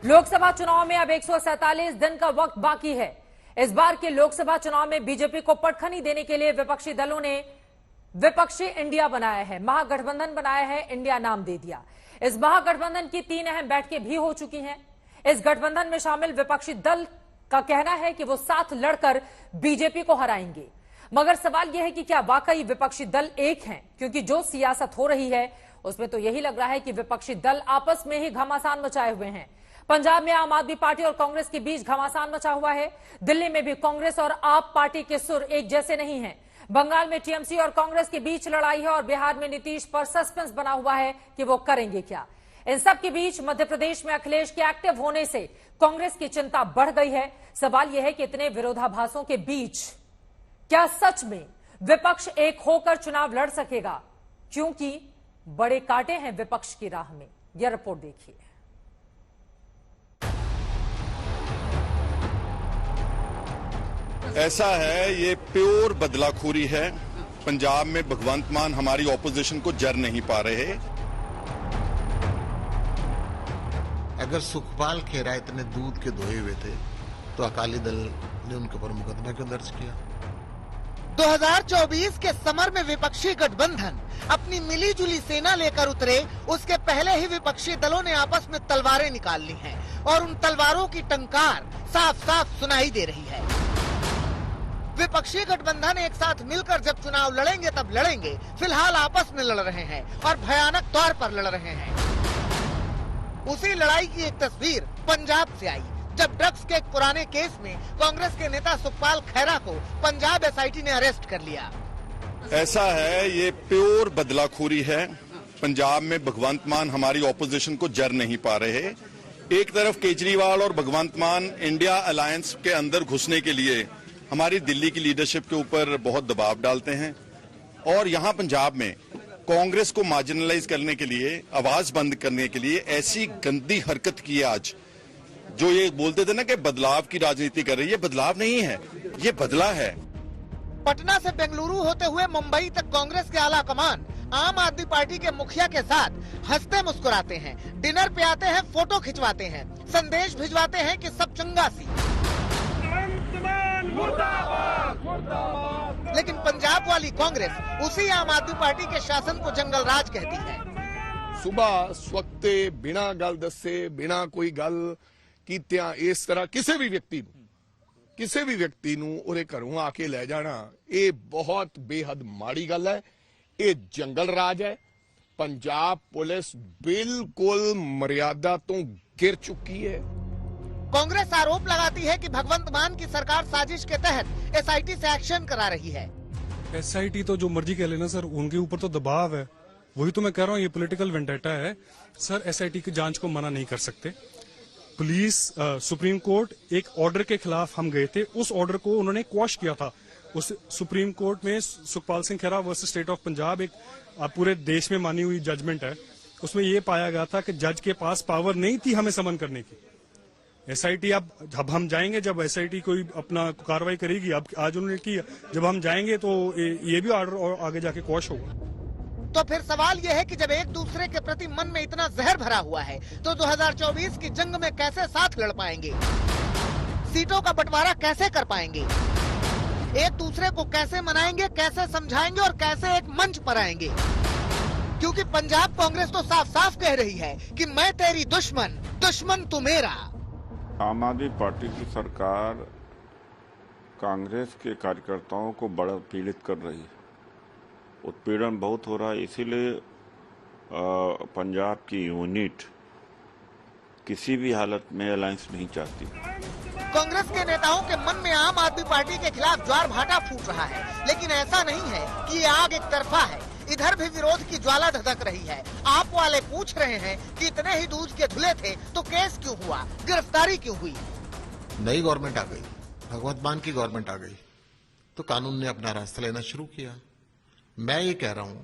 लोकसभा चुनाव में अब 147 दिन का वक्त बाकी है। इस बार के लोकसभा चुनाव में बीजेपी को पटखनी देने के लिए विपक्षी दलों ने विपक्षी इंडिया बनाया है, महागठबंधन बनाया है, इंडिया नाम दे दिया। इस महागठबंधन की 3 अहम बैठकें भी हो चुकी हैं। इस गठबंधन में शामिल विपक्षी दल का कहना है कि वो साथ लड़कर बीजेपी को हराएंगे। मगर सवाल यह है कि क्या वाकई विपक्षी दल एक हैं? क्योंकि जो सियासत हो रही है उसमें तो यही लग रहा है कि विपक्षी दल आपस में ही घमासान मचाए हुए हैं। पंजाब में आम आदमी पार्टी और कांग्रेस के बीच घमासान मचा हुआ है। दिल्ली में भी कांग्रेस और आप पार्टी के सुर एक जैसे नहीं हैं। बंगाल में टीएमसी और कांग्रेस के बीच लड़ाई है और बिहार में नीतीश पर सस्पेंस बना हुआ है कि वो करेंगे क्या। इन सब के बीच मध्य प्रदेश में अखिलेश के एक्टिव होने से कांग्रेस की चिंता बढ़ गई है। सवाल यह है कि इतने विरोधाभासों के बीच क्या सच में विपक्ष एक होकर चुनाव लड़ सकेगा? क्योंकि बड़े कांटे हैं विपक्ष की राह में। यह रिपोर्ट देखिए। ऐसा है, ये प्योर बदलाखोरी है। पंजाब में भगवंत मान हमारी ऑपोजिशन को जर नहीं पा रहे। अगर सुखपाल खेरा इतने दूध के धोए हुए थे तो अकाली दल ने उनके ऊपर मुकदमा क्यों दर्ज किया? 2024 के समर में विपक्षी गठबंधन अपनी मिलीजुली सेना लेकर उतरे, उसके पहले ही विपक्षी दलों ने आपस में तलवारें निकाल ली हैं और उन तलवारों की टंकार साफ साफ सुनाई दे रही है। विपक्षी गठबंधन एक साथ मिलकर जब चुनाव लड़ेंगे तब लड़ेंगे, फिलहाल आपस में लड़ रहे हैं और भयानक तौर पर लड़ रहे हैं। उसी लड़ाई की एक तस्वीर पंजाब से आई, जब ड्रग्स के एक पुराने केस में कांग्रेस के नेता सुखपाल खैरा को पंजाब एसआईटी ने अरेस्ट कर लिया। ऐसा है, ये प्योर बदलाखोरी है। पंजाब में भगवंत मान हमारी ऑपोजिशन को जर नहीं पा रहे। एक तरफ केजरीवाल और भगवंत मान इंडिया अलायंस के अंदर घुसने के लिए हमारी दिल्ली की लीडरशिप के ऊपर बहुत दबाव डालते हैं और यहां पंजाब में कांग्रेस को मार्जिनलाइज करने के लिए, आवाज बंद करने के लिए ऐसी गंदी हरकत की है आज। जो ये बोलते थे ना कि बदलाव की राजनीति कर रही है, बदलाव नहीं है, ये बदला है। पटना से बेंगलुरु होते हुए मुंबई तक कांग्रेस के आला कमान आम आदमी पार्टी के मुखिया के साथ हंसते मुस्कुराते हैं, डिनर पे आते हैं, फोटो खिंचवाते हैं, संदेश भिजवाते हैं कि सब चंगा सी। लेकिन पंजाब वाली कांग्रेस उसी आम आदमी पार्टी के शासन को जंगल राज कहती है। सुबह स्वक्ते बिना गल दसे, बिना कोई गल कीतियां इस तरह किसी भी व्यक्ति नूं उहदे घरों आके ले जाना, ये बहुत बेहद माड़ी गल है। ये जंगल राज है। पंजाब पुलिस बिल्कुल मर्यादा तो गिर चुकी है। कांग्रेस आरोप लगाती है कि भगवंत मान की सरकार साजिश के तहत एसआईटी से एक्शन करा रही है। एसआईटी तो जो मर्जी कह लेना सर, उनके ऊपर तो दबाव है। वही तो मैं कह रहा हूँ, ये पॉलिटिकल वेंडेटा है सर। एसआईटी की जांच को मना नहीं कर सकते। पुलिस, सुप्रीम कोर्ट एक ऑर्डर के खिलाफ हम गए थे, उस ऑर्डर को उन्होंने क्वॉश किया था। उस सुप्रीम कोर्ट में सुखपाल सिंह खेरा वर्सेस स्टेट ऑफ पंजाब एक पूरे देश में मानी हुई जजमेंट है। उसमें यह पाया गया था कि जज के पास पावर नहीं थी हमें समन करने की। एसआईटी अब हम जाएंगे, जब एसआईटी कोई अपना कार्रवाई करेगी, अब आज उन्होंने की, जब हम जाएंगे तो ये भी ऑर्डर और आगे जाके क्वॉश होगा। तो फिर सवाल यह है कि जब एक दूसरे के प्रति मन में इतना जहर भरा हुआ है तो 2024 की जंग में कैसे साथ लड़ पाएंगे? सीटों का बंटवारा कैसे कर पाएंगे? एक दूसरे को कैसे मनाएंगे, कैसे समझाएंगे और कैसे एक मंच पर आएंगे? क्योंकि पंजाब कांग्रेस तो साफ साफ कह रही है कि मैं तेरी दुश्मन, दुश्मन तू मेरा। आम आदमी पार्टी की सरकार कांग्रेस के कार्यकर्ताओं को बड़ा पीड़ित कर रही है। उत्पीड़न बहुत हो रहा है, इसीलिए पंजाब की यूनिट किसी भी हालत में अलायंस नहीं चाहती। कांग्रेस के नेताओं के मन में आम आदमी पार्टी के खिलाफ ज्वार भाटा फूट रहा है, लेकिन ऐसा नहीं है कि ये आग एक तरफा है। इधर भी विरोध की ज्वाला धधक रही है। आप वाले पूछ रहे हैं कि इतने ही दूध के धुले थे तो केस क्यों हुआ, गिरफ्तारी क्यों हुई? नई गवर्नमेंट आ गई, भगवंत मान की गवर्नमेंट आ गई तो कानून ने अपना रास्ता लेना शुरू किया। मैं ये कह रहा हूं,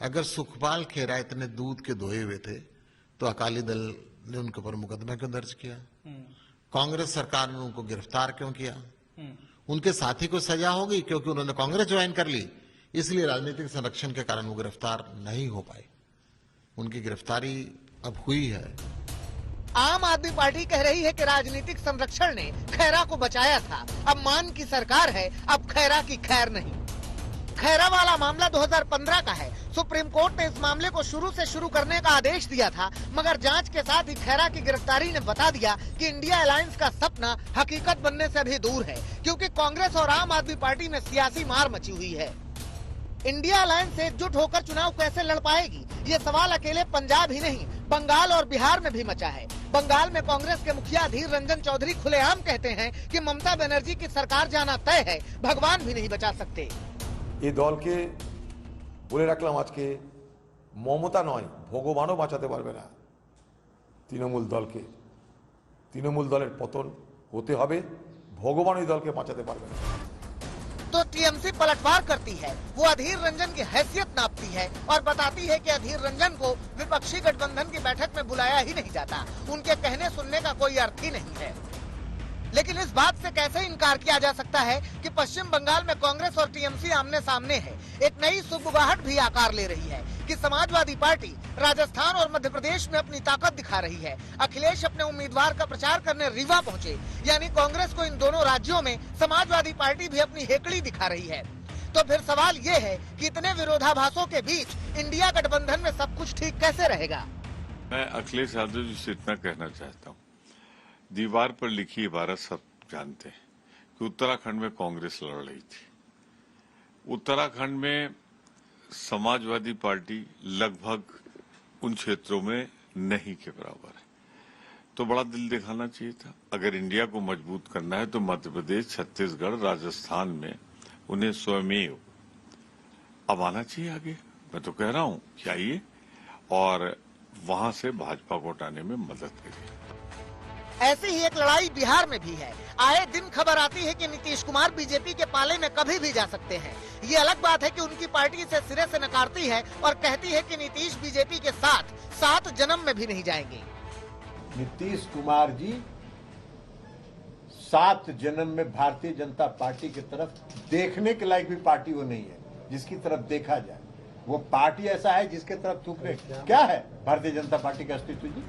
अगर सुखपाल खेरा इतने दूध के धोए हुए थे तो अकाली दल ने उनके ऊपर मुकदमा क्यों दर्ज किया? कांग्रेस सरकार ने उनको गिरफ्तार क्यों किया? उनके साथी को सजा होगी क्योंकि उन्होंने कांग्रेस ज्वाइन कर ली, इसलिए राजनीतिक संरक्षण के कारण वो गिरफ्तार नहीं हो पाए। उनकी गिरफ्तारी अब हुई है आम आदमी पार्टी कह रही है कि राजनीतिक संरक्षण ने खैरा को बचाया था। अब मान की सरकार है, अब खैरा की खैर नहीं। खैरा वाला मामला 2015 का है। सुप्रीम कोर्ट ने इस मामले को शुरू से शुरू करने का आदेश दिया था, मगर जांच के साथ ही खैरा की गिरफ्तारी ने बता दिया कि इंडिया अलायंस का सपना हकीकत बनने से अभी दूर है, क्योंकि कांग्रेस और आम आदमी पार्टी में सियासी मार मची हुई है। इंडिया अलायंस एकजुट होकर चुनाव कैसे लड़ पाएगी, ये सवाल अकेले पंजाब ही नहीं, बंगाल और बिहार में भी मचा है। बंगाल में कांग्रेस के मुखिया अधीर रंजन चौधरी खुलेआम कहते हैं कि ममता बनर्जी की सरकार जाना तय है, भगवान भी नहीं बचा सकते। এই দলকে বলে রাখলাম আজকে, মমতা নয় ভগবানও বাঁচাতে পারবে না তৃণমূল দলকে। তৃণমূল দলের পতন হতে হবে, ভগবান এই দলকে বাঁচাতে পারবে না। तो टीएमसी पलटवार करती है, वो अधीर रंजन की हैसियत नापती है और बताती है कि अधीर रंजन को विपक्षी गठबंधन की बैठक में बुलाया ही नहीं जाता, उनके कहने सुनने का कोई अर्थ ही नहीं है। लेकिन इस बात से कैसे इनकार किया जा सकता है कि पश्चिम बंगाल में कांग्रेस और टीएमसी आमने सामने है। एक नई सुगबुगाहट भी आकार ले रही है कि समाजवादी पार्टी राजस्थान और मध्य प्रदेश में अपनी ताकत दिखा रही है। अखिलेश अपने उम्मीदवार का प्रचार करने रीवा पहुंचे, यानी कांग्रेस को इन दोनों राज्यों में समाजवादी पार्टी भी अपनी हेकड़ी दिखा रही है। तो फिर सवाल ये है कि इतने विरोधाभासों के बीच इंडिया गठबंधन में सब कुछ ठीक कैसे रहेगा। मैं अखिलेश यादव जी से इतना कहना चाहता हूँ, दीवार पर लिखी इबारत सब जानते हैं कि उत्तराखंड में कांग्रेस लड़ रही थी। उत्तराखंड में समाजवादी पार्टी लगभग उन क्षेत्रों में नहीं के बराबर है, तो बड़ा दिल दिखाना चाहिए था। अगर इंडिया को मजबूत करना है तो मध्य प्रदेश, छत्तीसगढ़, राजस्थान में उन्हें स्वयमेव अब आना चाहिए आगे। मैं तो कह रहा हूं कि आइए और वहां से भाजपा को हटाने में मदद करिए। ऐसी ही एक लड़ाई बिहार में भी है। आए दिन खबर आती है कि नीतीश कुमार बीजेपी के पाले में कभी भी जा सकते हैं। ये अलग बात है कि उनकी पार्टी इसे सिरे से नकारती है और कहती है कि नीतीश बीजेपी के साथ 7 जन्म में भी नहीं जाएंगे। नीतीश कुमार जी 7 जन्म में भारतीय जनता पार्टी की तरफ देखने के लायक भी पार्टी वो नहीं है जिसकी तरफ देखा जाए। वो पार्टी ऐसा है जिसके तरफ थूकने क्या है भारतीय जनता पार्टी का अस्तित्व जी।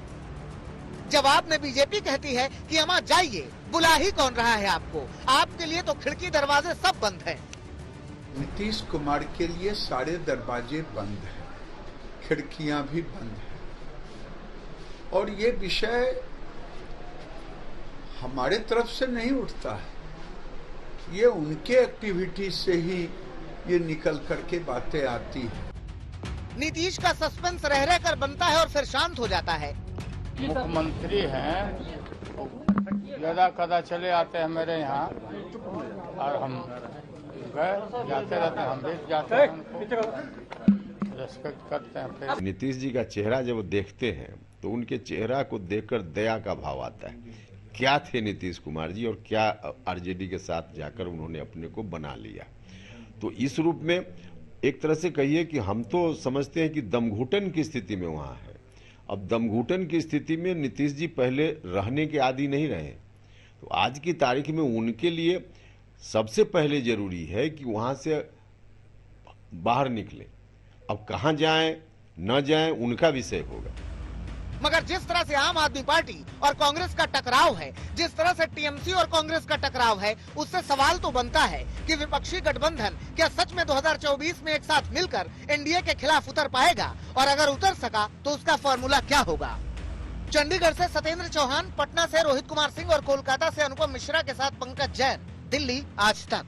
जवाब में बीजेपी कहती है कि अम्मा जाइए, बुला ही कौन रहा है आपको, आपके लिए तो खिड़की दरवाजे सब बंद हैं। नीतीश कुमार के लिए सारे दरवाजे बंद हैं, खिड़कियां भी बंद हैं, और ये विषय हमारे तरफ से नहीं उठता है, ये उनके एक्टिविटी से ही ये निकल करके बातें आती है। नीतीश का सस्पेंस रह रह कर बनता है और फिर शांत हो जाता है। मुख्यमंत्री हैं, ज्यादा कदा चले आते हैं मेरे यहाँ और हम गए जाते रहते हैं, हम भी जाते हैं, उनको रेस्पेक्ट करते हैं। फिर नीतीश जी का चेहरा जब देखते हैं तो उनके चेहरा को देखकर दया का भाव आता है। क्या थे नीतीश कुमार जी और क्या आरजेडी के साथ जाकर उन्होंने अपने को बना लिया। तो इस रूप में एक तरह से कहिए कि हम तो समझते हैं कि दमघुटन की स्थिति में वहाँ है। अब दमघुटन की स्थिति में नीतीश जी पहले रहने के आदी नहीं रहे, तो आज की तारीख में उनके लिए सबसे पहले जरूरी है कि वहाँ से बाहर निकले। अब कहाँ जाएं न जाएं उनका विषय होगा। मगर जिस तरह से आम आदमी पार्टी और कांग्रेस का टकराव है, जिस तरह से टीएमसी और कांग्रेस का टकराव है, उससे सवाल तो बनता है कि विपक्षी गठबंधन क्या सच में 2024 में एक साथ मिलकर एनडीए के खिलाफ उतर पाएगा, और अगर उतर सका तो उसका फॉर्मूला क्या होगा। चंडीगढ़ से सत्येंद्र चौहान, पटना से रोहित कुमार सिंह और कोलकाता से अनुपम मिश्रा के साथ पंकज जैन, दिल्ली आज तक।